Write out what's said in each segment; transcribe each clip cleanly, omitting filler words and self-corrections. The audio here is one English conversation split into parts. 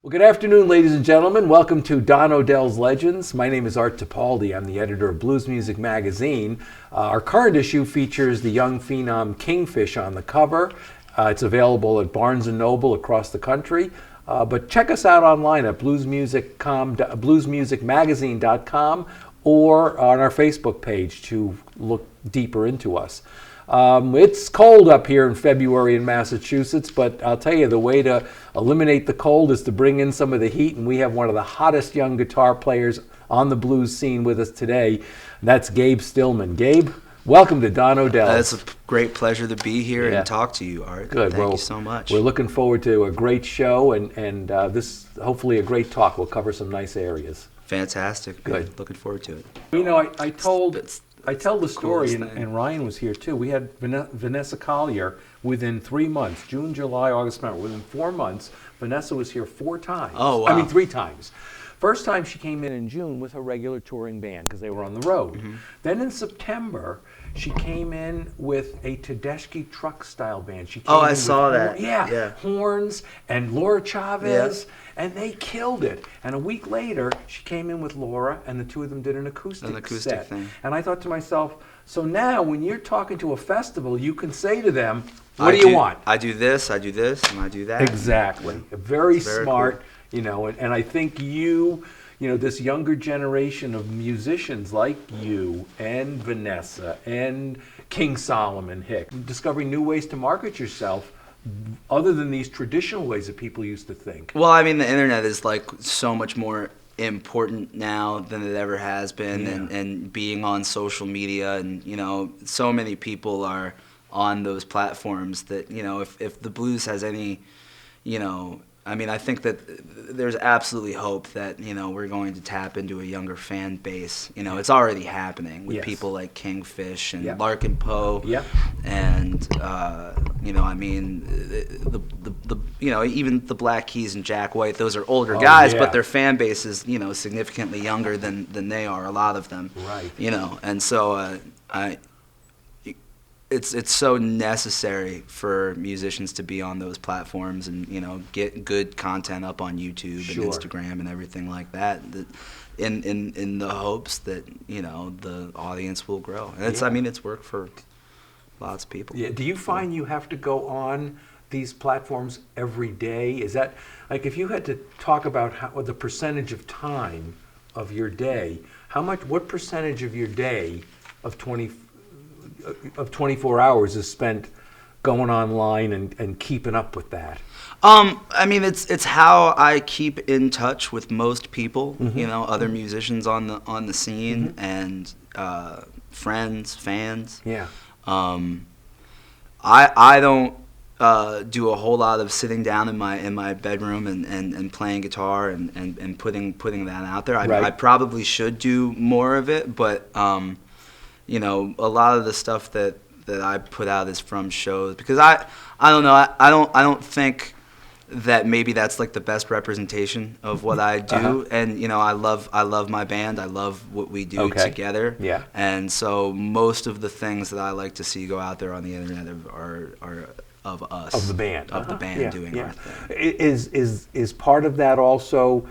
Well, good afternoon, ladies and gentlemen. Welcome to Don Odells Legends. My name is Art Tipaldi. I'm the editor of Blues Music Magazine. Our current issue features the young phenom Kingfish on the cover. It's available at Barnes & Noble across the country. But check us out online at bluesmusicmagazine.com or on our Facebook page to look deeper into us. It's cold up here in February in Massachusetts, but I'll tell you, the way to eliminate the cold is to bring in some of the heat, and we have one of the hottest young guitar players on the blues scene with us today, and that's Gabe Stillman. Gabe, welcome to Don Odells. It's a great pleasure to be here and talk to you, Art. Good. Thank you so much. We're looking forward to a great show, and this hopefully a great talk. We'll cover some nice areas. Fantastic. Good. Looking forward to it. You know, I tell the story, coolest thing. and Ryan was here too. We had Vanessa Collier within 3 months, June, July, August, September. Within 4 months, Vanessa was here 4 times. Oh, wow. I mean, 3 times. First time she came in June with a regular touring band because they were on the road. Mm-hmm. Then in September, she came in with a Tedeschi truck style band. She came I saw that. Horns and Laura Chavez. Yeah. And they killed it. And a week later, she came in with Laura, and the two of them did an acoustic set. Thing. And I thought to myself, so now when you're talking to a festival, you can say to them, what do you want? I do this, and I do that. Exactly. Very smart, cool. You know, and I think you know, this younger generation of musicians like you and Vanessa and King Solomon Hick, discovering new ways to market yourself other than these traditional ways that people used to think. Well, I mean, the internet is like so much more important now than it ever has been, and being on social media, and you know, so many people are on those platforms that, you know, if the blues has any, you know, I mean, I think that there's absolutely hope that, you know, we're going to tap into a younger fan base. You know, it's already happening with people like Kingfish and Larkin Poe. Yeah. And, you know, I mean, the you know, even the Black Keys and Jack White, those are older guys, but their fan base is, you know, significantly younger than they are, a lot of them. Right. You know, and so it's so necessary for musicians to be on those platforms and, you know, get good content up on YouTube and Instagram and everything like that, in the hopes that, you know, the audience will grow. And it's I mean, it's worked for lots of people. Yeah. Do you find you have to go on these platforms every day? Is that, like, if you had to talk about the percentage of time of your day, what percentage of your day of 24 hours is spent going online and keeping up with that? I mean, it's how I keep in touch with most people, you know, other musicians on the scene, and friends, fans. Yeah. I don't do a whole lot of sitting down in my bedroom and playing guitar and putting that out there. I probably should do more of it, but you know, a lot of the stuff that I put out is from shows, because I don't know, I don't think that maybe that's like the best representation of what I do. And you know, I love my band, I love what we do together. Yeah. And so most of the things that I like to see go out there on the internet are of us, of the band doing our thing. Is part of that also,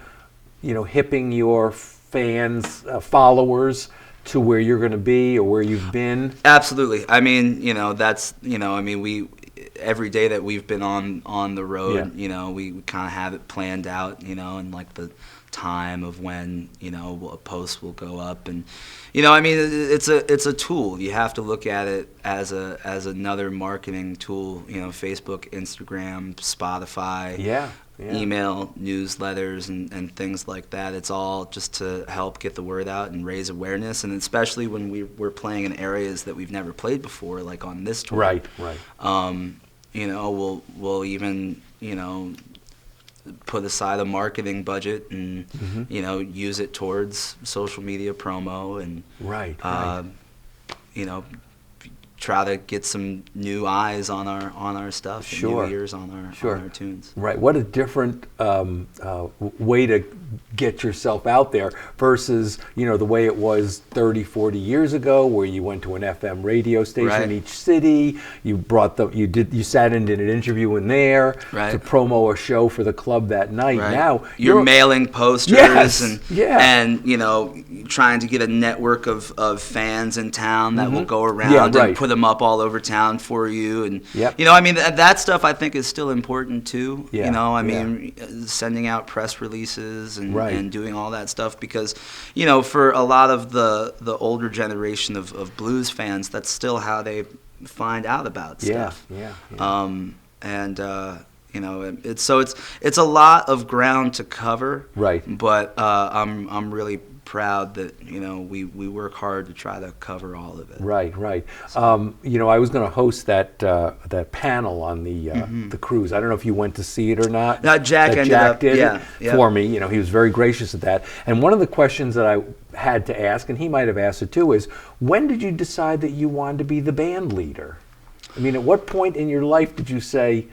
you know, hipping your fans, followers to where you're going to be or where you've been? Absolutely. I mean, you know, that's, you know, I mean, every day that we've been on the road, you know, we kind of have it planned out, you know, and like the time of when, you know, a post will go up, and you know, I mean, it's a tool. You have to look at it as another marketing tool, you know, Facebook, Instagram, Spotify, email, newsletters, and things like that. It's all just to help get the word out and raise awareness, and especially when we're playing in areas that we've never played before, like on this tour. Right. You know, we'll even, you know, put aside a marketing budget and you know, use it towards social media promo and right. You know, try to get some new eyes on our stuff, Sure. and new ears on our tunes. Right. What a different way to get yourself out there versus, the way it was 30, 40 years ago, where you went to an FM radio station in each city. You sat in, did an interview in there to promo a show for the club that night. Right. Now you're mailing posters and trying to get a network of fans in town that will go around and put them up all over town for you. And that stuff I think is still important too. Sending out press releases and doing all that stuff, because for a lot of the older generation of blues fans, that's still how they find out about stuff. It's a lot of ground to cover. Right. But I'm really proud that we work hard to try to cover all of it. Right. So. I was going to host that panel on the cruise. I don't know if you went to see it or not. No, Jack did it for me. He was very gracious at that. And one of the questions that I had to ask, and he might have asked it too, is when did you decide that you wanted to be the band leader? I mean, at what point in your life did you say,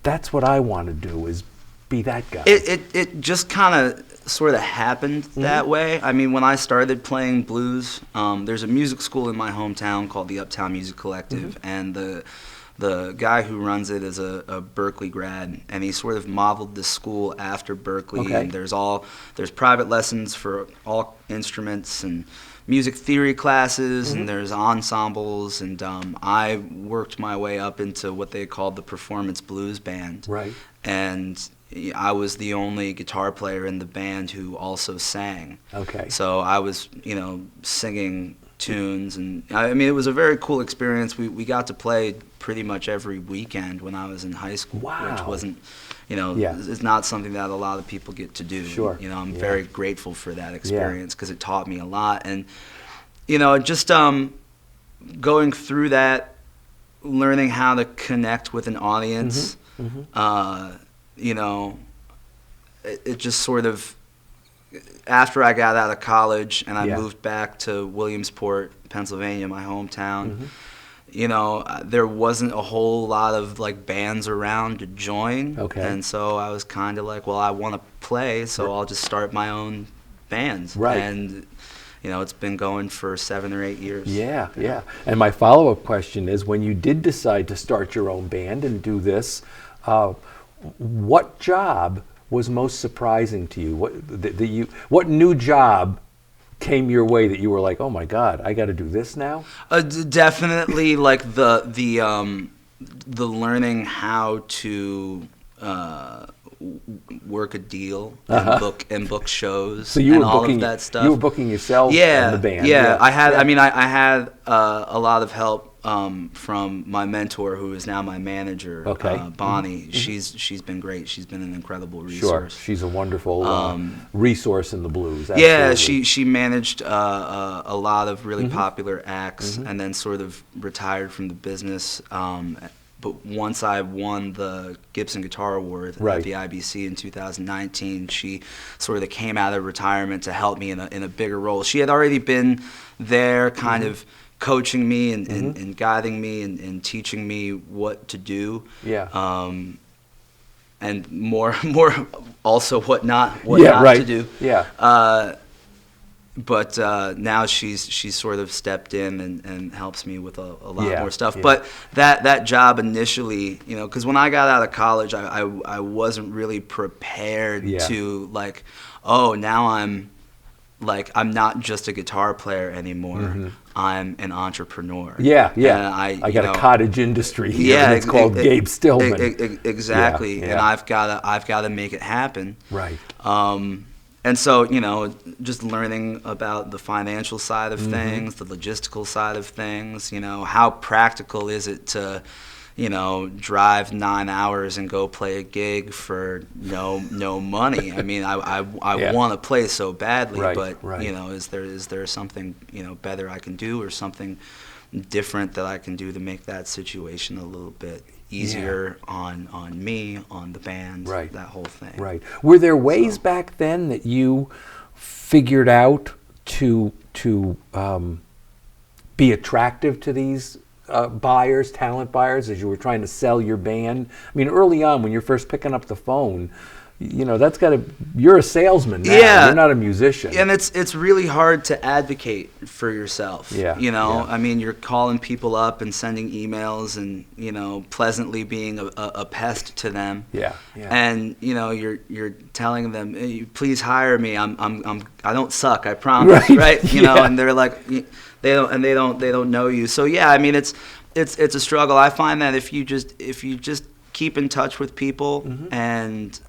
that's what I want to do, is be that guy? It just kind of sort of happened that way. I mean, when I started playing blues, there's a music school in my hometown called the Uptown Music Collective, and the guy who runs it is a Berkeley grad, and he sort of modeled the school after Berkeley. And there's private lessons for all instruments and music theory classes, and there's ensembles, and I worked my way up into what they called the performance blues band. Right. And I was the only guitar player in the band who also sang. Okay. So I was, singing tunes, and I mean, it was a very cool experience. We got to play pretty much every weekend when I was in high school, which wasn't, it's not something that a lot of people get to do. Sure. I'm very grateful for that experience, because it taught me a lot. And, just going through that, learning how to connect with an audience, it just sort of, after I got out of college and I moved back to Williamsport, Pennsylvania, my hometown, there wasn't a whole lot of bands around to join. Okay. And so I was kind of like, well, I want to play, so I'll just start my own bands. Right. And it's been going for 7 or 8 years. Yeah. And my follow-up question is, when you did decide to start your own band and do this, what job was most surprising to you? What new job came your way that you were like, oh my God, I got to do this now? Definitely, the learning how to work a deal and book shows, so you and were all booking, of that stuff. You were booking yourself and the band. I had a lot of help from my mentor, who is now my manager, Bonnie. She's been great. She's been an incredible resource. Sure, she's a wonderful resource in the blues. Absolutely. Yeah, she managed a lot of really popular acts, and then sort of retired from the business. But once I won the Gibson Guitar Award at the IBC in 2019, she sort of came out of retirement to help me in a bigger role. She had already been there, kind of coaching me and guiding me and teaching me what to do. Yeah. And more also what not to do. Yeah. But now she's sort of stepped in and helps me with a lot more stuff. Yeah. But that job initially, because when I got out of college, I wasn't really prepared to now I'm not just a guitar player anymore. I'm an entrepreneur. Yeah. And I got a cottage industry here. Yeah, and it's called Gabe Stillman. Exactly. Yeah. And I've got to make it happen. Right. And so, just learning about the financial side of things, the logistical side of things, how practical is it to, drive 9 hours and go play a gig for no money? I mean, I want to play so badly, but, is there something, better I can do, or something different that I can do to make that situation a little bit easier on me, on the band, that whole thing. Right. Were there ways back then that you figured out to be attractive to these buyers, talent buyers, as you were trying to sell your band? I mean, early on when you're first picking up the phone, that's got to. You're a salesman now. Yeah. You're not a musician. And it's really hard to advocate for yourself. Yeah. I mean, you're calling people up and sending emails and pleasantly being a pest to them. Yeah. And you're telling them, hey, please hire me. I don't suck. I promise. Right. And they're like, they don't know you. So yeah, I mean, it's a struggle. I find that if you just keep in touch with people and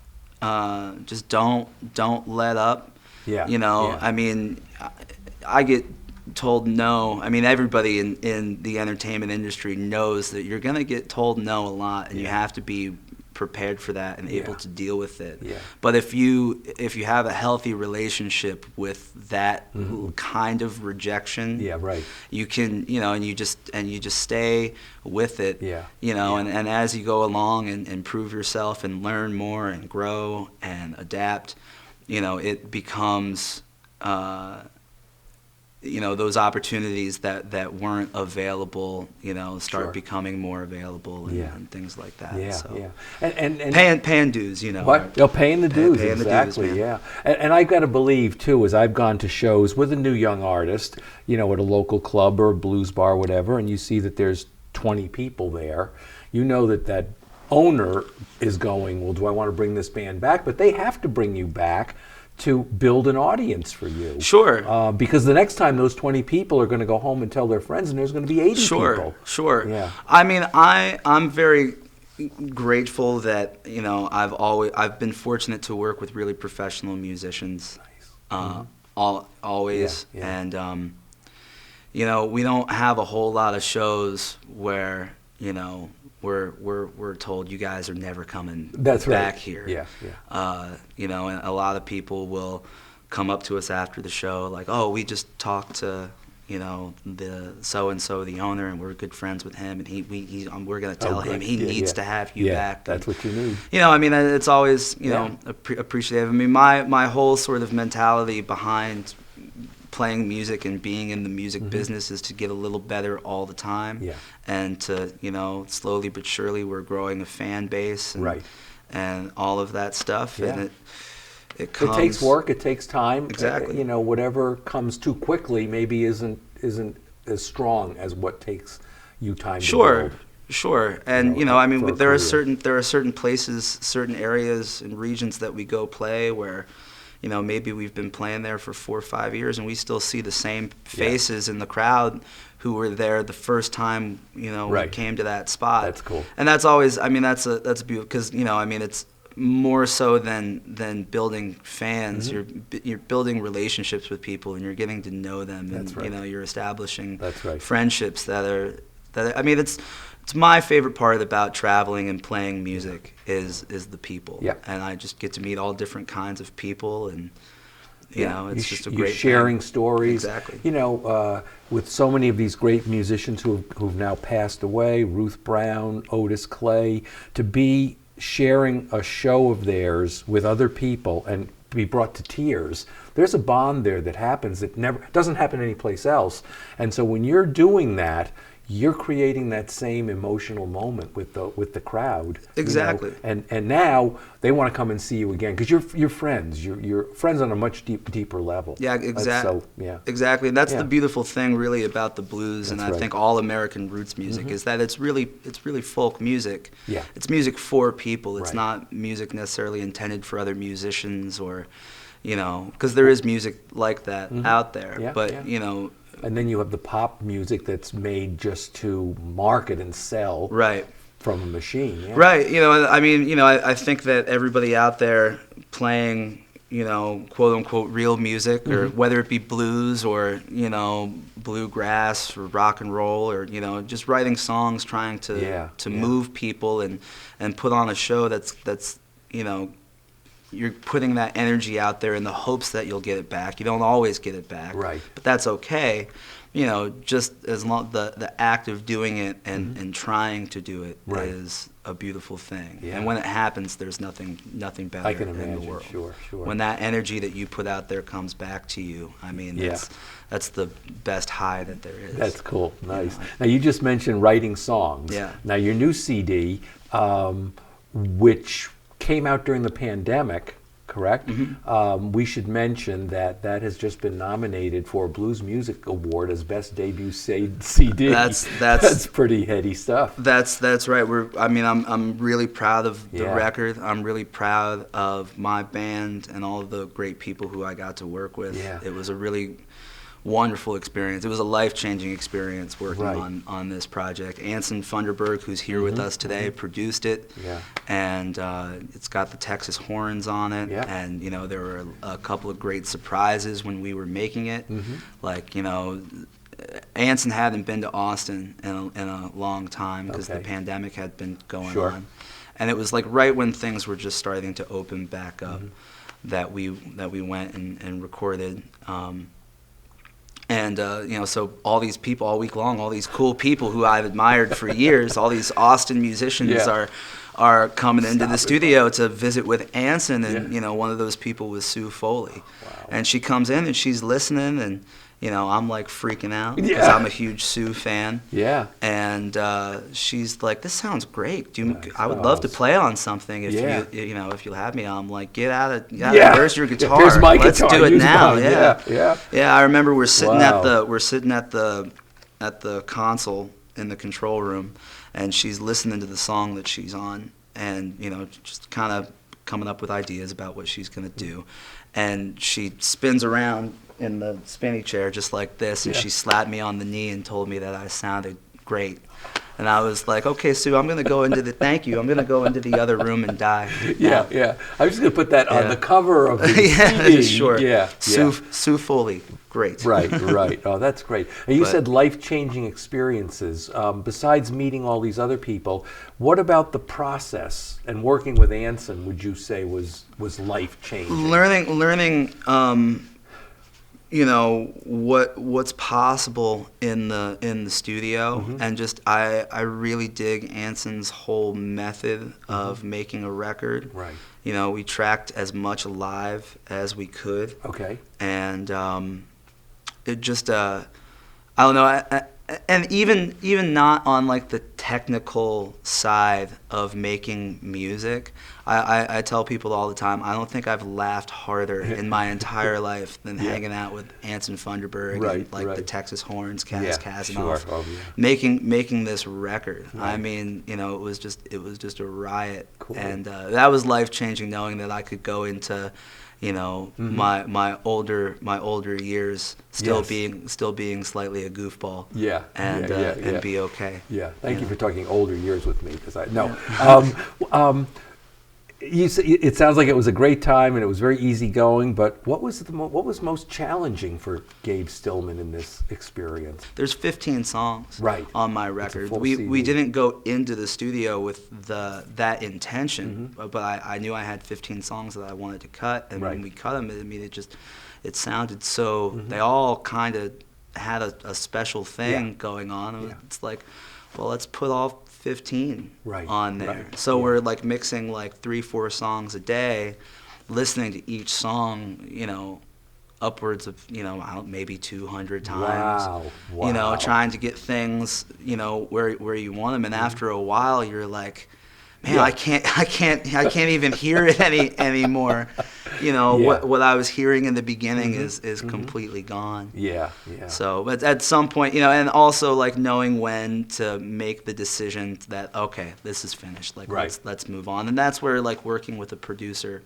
just don't let up. I mean, I get told no. I mean, everybody in the entertainment industry knows that you're gonna get told no a lot, and you have to be prepared for that and able to deal with it. But if you have a healthy relationship with that kind of rejection, you can and you just stay with it. And as you go along and improve yourself and learn more and grow and adapt, it becomes those opportunities that weren't available, start becoming more available and things like that. And paying dues, What? Paying the dues, paying exactly. The dues, And I've got to believe too, as I've gone to shows with a new young artist, at a local club or a blues bar, or whatever, and you see that there's 20 people there, that owner is going, well, do I want to bring this band back? But they have to bring you back to build an audience for you. Sure. Because the next time those 20 people are going to go home and tell their friends, and there's going to be 80 people. Sure. Yeah. I mean, I'm very grateful that I've been fortunate to work with really professional musicians. Always. And we don't have a whole lot of shows where we're told you guys are never coming back here. And a lot of people will come up to us after the show like, oh, we just talked to the so and so, the owner, and we're good friends with him, and we're going to tell him he needs to have you back. That's what you need. I mean, it's always appreciative. I mean, my whole sort of mentality behind playing music and being in the music business is to get a little better all the time, and to slowly but surely we're growing a fan base and all of that stuff, and it takes work, it takes time. Exactly. Whatever comes too quickly maybe isn't as strong as what takes you time to build. Sure. And I mean, there are certain places, certain areas and regions that we go play where maybe we've been playing there for 4 or 5 years and we still see the same faces in the crowd who were there the first time, we came to that spot. That's cool. And that's always, I mean, that's beautiful because, I mean, it's more so than building fans. You're building relationships with people and you're getting to know them, and you're establishing friendships that I mean, it's my favorite part about traveling and playing music is the people. And I just get to meet all different kinds of people, and it's just a great you're sharing thing. stories. Exactly. With so many of these great musicians who've now passed away, Ruth Brown, Otis Clay, to be sharing a show of theirs with other people and be brought to tears, there's a bond there that happens that doesn't happen anyplace else. And so when you're doing that, you're creating that same emotional moment with the crowd. Exactly. And now they want to come and see you again because you're friends. You're friends on a much deeper level. Yeah, exactly. Exactly. And that's the beautiful thing really about the blues, and I think all American roots music is that it's really folk music. Yeah. It's music for people. It's not music necessarily intended for other musicians or because there is music like that out there. But and then you have the pop music that's made just to market and sell from a machine. Right. I mean, I think that everybody out there playing, quote unquote real music, or whether it be blues or, bluegrass or rock and roll, or, just writing songs trying to move people and put on a show that's you're putting that energy out there in the hopes that you'll get it back. You don't always get it back, Right. but that's okay. You know, just as long the act of doing it and trying to do it Right. is a beautiful thing. Yeah. And when it happens, there's nothing better I can in imagine. the world. Sure. When that energy that you put out there comes back to you, I mean, Yeah. that's the best high that there is. That's cool. Nice. You know, Now, you just mentioned writing songs. Yeah. Now, your new CD, which came out during the pandemic, correct? We should mention that that has just been nominated for a Blues Music Award as Best Debut CD. That's pretty heady stuff. That's right. I'm really proud of the Yeah. record. I'm really proud of my band and all of the great people who I got to work with. Yeah. It was a really wonderful experience. It was a life-changing experience working Right. on this project. Arson Funderburgh, who's here with us today, produced it. Yeah. And it's got the Texas horns on it. Yeah. And, you know, there were a couple of great surprises when we were making it. Like, you know, Arson hadn't been to Austin in a long time because Okay. the pandemic had been going Sure. on. And it was like right when things were just starting to open back up that we went and recorded. You know, so all these people all week long, all these cool people who I've admired for years, all these Austin musicians Yeah. are coming into the studio to visit with Arson, and Yeah. you know, one of those people was Sue Foley. Wow. And she comes in and she's listening, and you know, I'm like freaking out because Yeah. I'm a huge Sue fan. Yeah. And she's like, "This sounds great. Nice. I would love to play on something if Yeah. if you'll have me." I'm like, "Get out of Yeah. where's your guitar? Here's my Let's guitar. do it Use now." mine. Yeah. Yeah. Yeah, I remember we're sitting Wow. at the console in the control room, and she's listening to the song that she's on, and you know, just kind of coming up with ideas about what she's gonna do, and she spins around in the spinny chair just like this, and Yeah. she slapped me on the knee and told me that I sounded great. And I was like, "Okay, Sue, I'm gonna go into the other room and die." Yeah, yeah. I'm just going to put that on Yeah. the cover of the Yeah, CD. sure. Yeah, Sue Foley, great. Right, right. Oh, that's great. And you But- said life-changing experiences. Besides meeting all these other people, what about the process and working with Arson would you say was life-changing? Learning, you know, what's possible in the studio, and just I really dig Anson's whole method of making a record. Right. You know, we tracked as much live as we could, Okay. and it just I don't know. And even not on like the technical side of making music, I tell people all the time, I don't think I've laughed harder in my entire life than Yeah. hanging out with Arson Funderburgh Right, and like right. the Texas Horns, Yeah, Kazanoff, sure. Oh, yeah. making this record. Right. I mean, you know, it was just a riot, Cool. and that was life changing, knowing that I could go into, you know, my older years still Yes. being slightly a goofball. Yeah, And yeah, yeah. and be okay. Yeah, thank you Yeah. for talking older years with me, because it sounds like it was a great time and it was very easygoing. But what was what was most challenging for Gabe Stillman in this experience? There's 15 songs Right. on my It's a record. full We CD. didn't go into the studio with that intention, but I knew I had 15 songs that I wanted to cut, and Right. when we cut them, I mean, it sounded so. They all kind of had a special thing Yeah. going on. Yeah. It's like, well, let's put all 15 Right, on there. right, So yeah. we're like mixing like 3-4 songs a day, listening to each song, you know, upwards of, you know, maybe 200 times. Wow, You know, wow. trying to get things, you know, where you want them, and after a while, you're like, man, Yeah. I can't even hear it anymore. You know, Yeah. what I was hearing in the beginning is completely gone. Yeah, yeah. So, but at some point, you know, and also like knowing when to make the decision that, okay, this is finished. Like, Right. let's move on. And that's where like working with a producer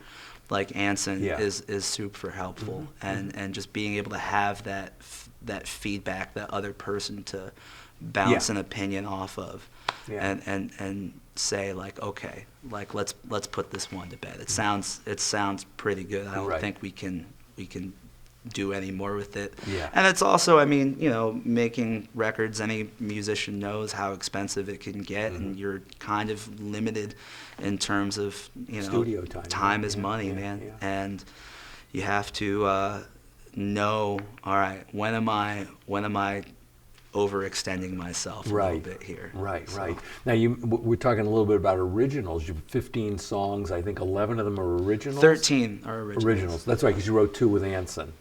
like Arson Yeah. is super helpful, and just being able to have that feedback, that other person to bounce Yeah. an opinion off of, Yeah. and say like, okay, like let's put this one to bed. It sounds pretty good. I don't Right. think we can do any more with it. Yeah. And it's also, I mean, you know, making records, any musician knows how expensive it can get, and you're kind of limited in terms of, you know, Studio time. time is money, man. Yeah. And you have to know, all right, when am I overextending myself a little bit here? Right. So. Now, we're talking a little bit about originals. You have 15 songs. I think 11 of them are originals. 13 are originals. Originals. That's right, because you wrote 2 with Anson.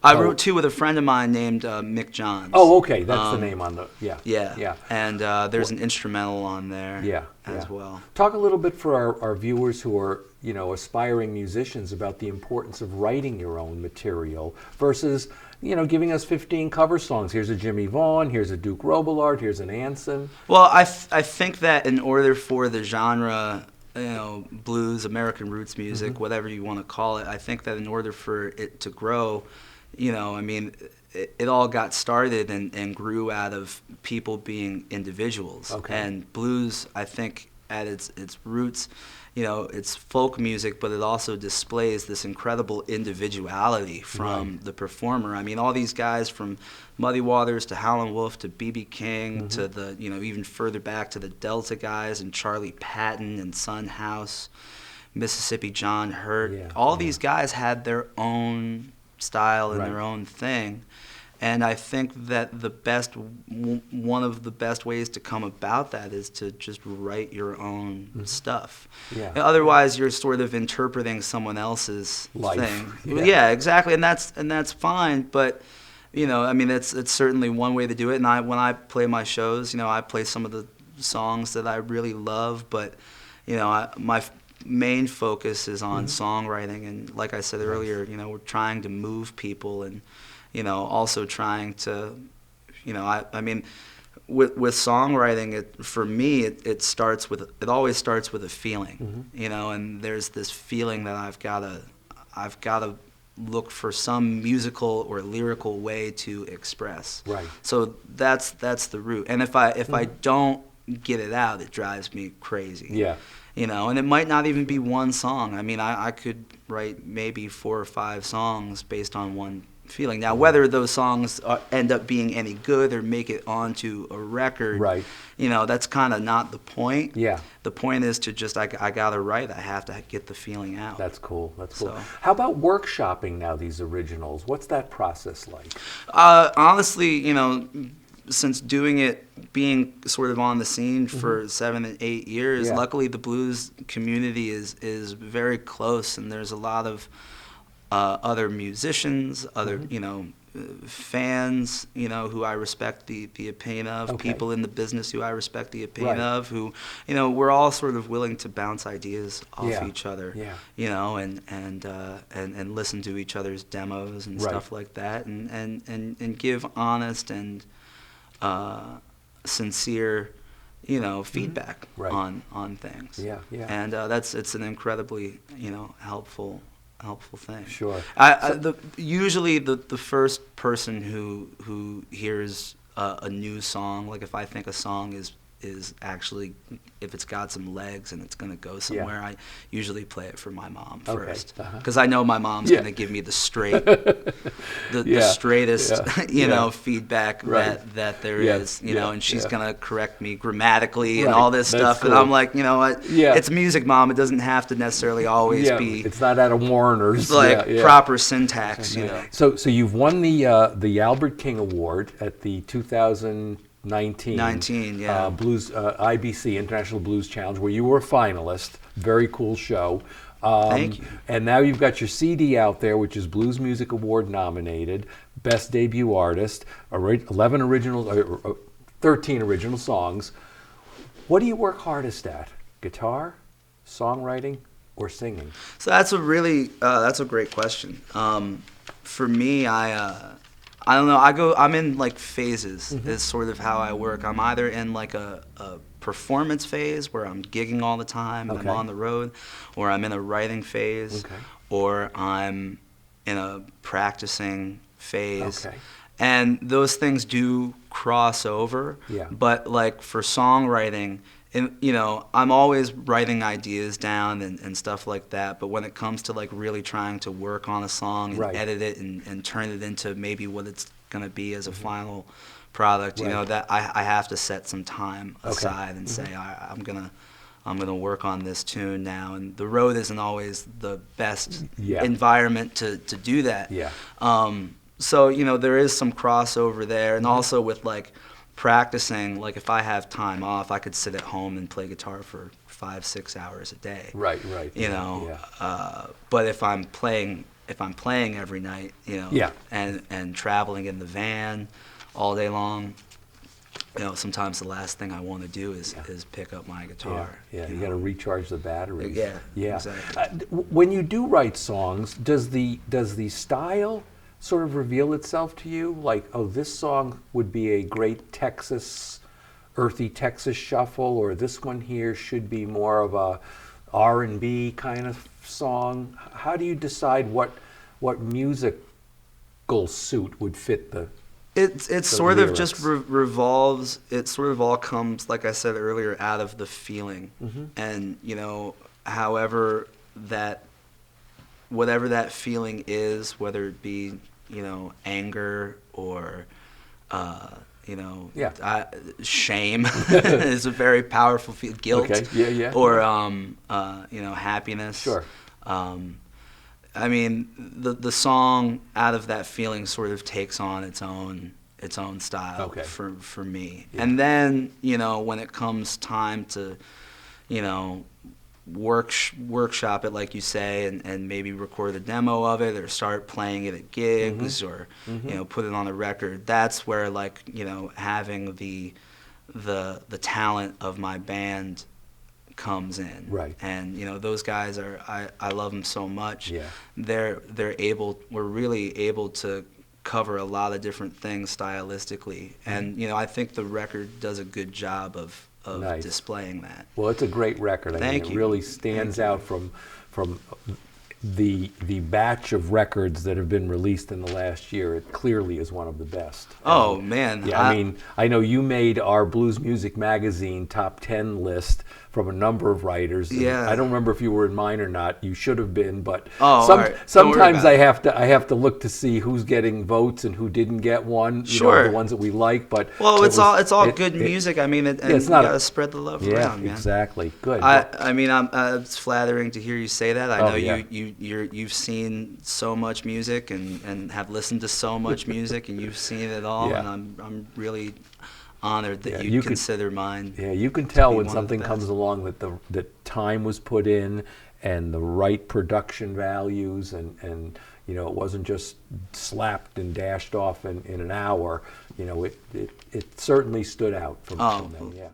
I wrote 2 with a friend of mine named Mick Johns. Oh, okay. That's the name on the, Yeah. And there's an instrumental on there as well. Talk a little bit for our viewers who are, you know, aspiring musicians about the importance of writing your own material versus, you know, giving us 15 cover songs. Here's a Jimmy Vaughan, here's a Duke Robillard, here's an Anson. Well, I think that in order for the genre, you know, blues, American roots music, whatever you want to call it, I think that in order for it to grow, you know, I mean, it all got started and grew out of people being individuals. Okay. And blues, I think, at its roots, you know, it's folk music, but it also displays this incredible individuality from the performer. I mean, all these guys from Muddy Waters to Howlin' Wolf to B.B. King to the, you know, even further back to the Delta guys and Charlie Patton and Son House, Mississippi John Hurt. All these guys had their own style and their own thing, and I think that one of the best ways to come about that is to just write your own stuff. Otherwise, you're sort of interpreting someone else's thing. Yeah, exactly, and that's fine. But you know, I mean, it's certainly one way to do it. And when I play my shows, you know, I play some of the songs that I really love, but you know, my main focus is on songwriting, and like I said earlier, you know, we're trying to move people, and you know, also trying to, you know, I mean, with songwriting, for me, it always starts with a feeling, you know, and there's this feeling that I've got to look for some musical or lyrical way to express. Right. So that's the root, and if I don't get it out, it drives me crazy. Yeah. You know, and it might not even be one song. I mean, I could write maybe 4 or 5 songs based on one feeling. Now, whether those songs end up being any good or make it onto a record, you know, that's kind of not the point. Yeah. The point is to just, I got to write. I have to get the feeling out. That's cool. That's cool. So, how about workshopping now these originals? What's that process like? Honestly, you know, since being sort of on the scene for 7 and 8 years, luckily the blues community is very close, and there's a lot of other musicians, other you know, fans, you know, who I respect the opinion of, people in the business who I respect the opinion of, who, you know, we're all sort of willing to bounce ideas off each other, you know, and listen to each other's demos and stuff like that, and give honest and sincere, you know, feedback on things. And it's an incredibly, you know, helpful thing. Sure. Usually the first person who hears a new song, like if I think a song is actually, if it's got some legs and it's going to go somewhere, I usually play it for my mom first, because I know my mom's going to give me the straightest, you know, feedback that there is, you know, and she's going to correct me grammatically and all this stuff, cool. And I'm like, you know what, it's music, Mom. It doesn't have to necessarily always be. It's not out of Warner's. Like proper syntax, you know. So you've won the Albert King Award at the 2019 Blues IBC International Blues Challenge, where you were a finalist. Very cool show. Thank you. And now you've got your CD out there, which is Blues Music Award nominated, Best Debut Artist, 11 original, 13 original songs. What do you work hardest at? Guitar, songwriting, or singing? So that's a great question. For me, I don't know. I'm in like phases. Is sort of how I work. I'm either in like a performance phase where I'm gigging all the time and I'm on the road, or I'm in a writing phase, or I'm in a practicing phase. And those things do cross over. But like for songwriting, and you know, I'm always writing ideas down and stuff like that. But when it comes to like really trying to work on a song and Right. edit it and turn it into maybe what it's gonna be as a final product, you know, that I have to set some time aside and say I'm gonna work on this tune now. And the road isn't always the best environment to do that. Yeah. So you know, there is some crossover there, and also with like practicing, like if I have time off, I could sit at home and play guitar for 5-6 hours a day. Right. You know, but if I'm playing every night, you know, and traveling in the van all day long, you know, sometimes the last thing I want to do is pick up my guitar. Yeah, you got to recharge the batteries. Yeah, exactly. When you do write songs, does the style sort of reveal itself to you? Like, oh, this song would be a great earthy Texas shuffle, or this one here should be more of a R&B kind of song. How do you decide what musical suit would fit the? It sort of just revolves. It sort of all comes, like I said earlier, out of the feeling, and you know, whatever that feeling is, whether it be, you know, anger or you know, shame is a very powerful feel. Guilt, or you know, happiness. Sure. I mean, the song out of that feeling sort of takes on its own style for me. And then, you know, when it comes time to, you know, workshop it, like you say, and maybe record a demo of it or start playing it at gigs or you know, put it on a record, that's where, like, you know, having the talent of my band comes in. Right. And you know, those guys I love them so much. Yeah. We're really able to cover a lot of different things stylistically, and you know, I think the record does a good job of displaying that. Well, it's a great record. Thank you. It really stands out from the batch of records that have been released in the last year. It clearly is one of the best. Oh, man. Yeah, I mean, I know you made our Blues Music Magazine top 10 list from a number of writers. Yeah. I don't remember if you were in mine or not. You should have been, but right. sometimes I have to look to see who's getting votes and who didn't get one. You know, the ones that we like, but it's all good music. I mean, you gotta spread the love around, man. Exactly. Good. I mean, it's flattering to hear you say that. I know you've seen so much music and have listened to so much music, and you've seen it all, and I'm really honored that you consider mine. Yeah, you can tell when something comes along that time was put in and the right production values, and you know, it wasn't just slapped and dashed off in an hour. You know, it certainly stood out from them. Yeah.